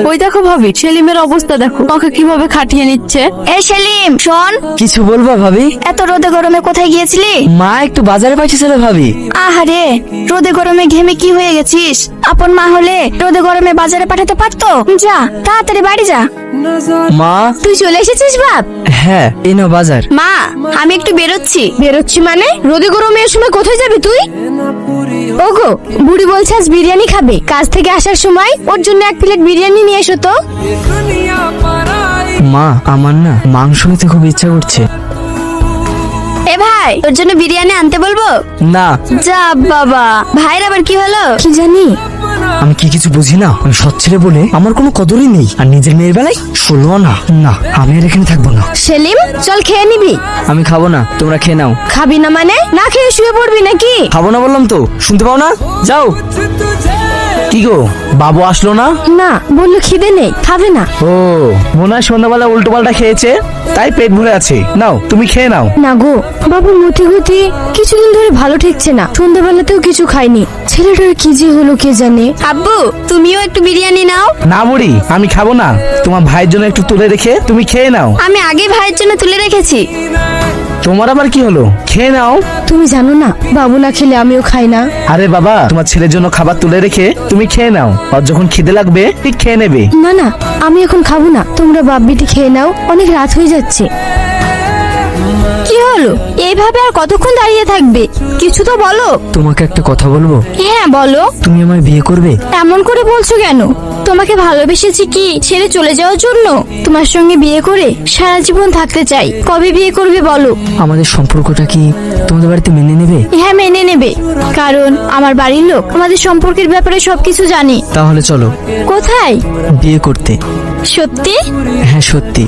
ওই দেখো ভাবি, সেলিমের অবস্থা দেখো, ওকে কিভাবে খাটিয়ে নিচ্ছে। এই সেলিম শোন, কিছু বলবা ভাবি? এত রোদে গরমে কোথায় গিয়েছিলি? মা একটু বাজারে পাঠিয়েছিল ভাবি। আহারে, রোদে গরমে ঘেমে কি হয়ে গেছিস? আপন মা হলে রোদে গরমে বাজারে পাঠাতে পারতো। যা তাড়াতাড়ি বাড়ি যা। মা। তুই চলে এসেছিস বাপ? হ্যাঁ, এই নাও বাজার। মা, আমি একটু বেরোচ্ছি। বেরোচ্ছি মানে? রোদে গরমে এর সময় কোথায় যাবি তুই? ওগো, বুড়ি বলছে আজ বিরিয়ানি খাবে। কাজ থেকে আসার সময় ওর জন্য 1 প্লেট বিরিয়ানি নিয়ে এসো তো। মা, আমার না মাংস খেতে খুব ইচ্ছা করছে। এ ভাই, তোর জন্য বিরিয়ানি আনতে বলবো? না। যা বাবা, ভাইয়ের আবার কি হলো কি জানি। আমি কি কিছু বুঝি না? আমি সৎ ছেলে বলে আমার কোনো কদরই নেই, আর নিজের মেয়ের বেলায় ষোলো না। না, আমি আর এখানে থাকবো না। সেলিম, চল খেয়ে নিবি। আমি খাবো না, তোমরা খেয়ে নাও। খাবি না মানে? না খেয়ে শুয়ে পড়বি নাকি? খাবো না বললাম তো, শুনতে পাও না? যাও। কি গো, বাবু আসলো না? না, বললো খিদে নেই, খাবে না। ও, মনে হয় সন্ধ্যাবেলা উল্টো পাল্টা খেয়েছে, তাই পেট ভরে আছে। নাও, তুমি খেয়ে নাও। না গো, বাবু মতি গতি কিছুদিন ধরে ভালো ঠেকছে না। সন্ধ্যাবেলাতেও কিছু খায়নি। ছেলেটার কি যে হলো কে জানে। আব্বু, তুমিও একটু বিরিয়ানি নাও। না বুড়ি, আমি খাবো না। তোমার ভাইয়ের জন্য একটু তুলে রেখে তুমি খেয়ে নাও। আমি আগে ভাইয়ের জন্য তুলে রেখেছি। তোমার আবার কি হলো? খেয়ে নাও। তুমি জানো না, বাবু না খেলে আমিও খাই না। আরে বাবা, তোমার ছেলের জন্য খাবার তুলে রেখে তুমি খেয়ে নাও। আর যখন খিদে লাগবে ঠিক খেয়ে নেবে। না না, আমি এখন খাবো না। তোমরা বাপ বেটি খেয়ে নাও, অনেক রাত হয়ে যাচ্ছে। কি হলো? এইভাবে আর কতক্ষণ দাঁড়িয়ে থাকবে? কিছু তো বলো। তোমাকে একটা কথা বলবো? হ্যাঁ বলো। তুমি আমায় বিয়ে করবে? এমন করে বলছো কেন? তোমাকে ভালোবেসেছি কি ছেড়ে চলে যাওয়ার জন্য? তোমার সঙ্গে বিয়ে করে সারা জীবন থাকতে চাই। কবে বিয়ে করবে বলো? আমাদের সম্পর্কটা কি তোমাদের বাড়িতে মেনে নেবে? হ্যাঁ, মেনে নেবে। কারণ আমার বাড়ির লোক আমাদের সম্পর্কের ব্যাপারে সবকিছু জানে। তাহলে চলো। কোথায়? বিয়ে করতে। সত্যি? হ্যাঁ, সত্যি।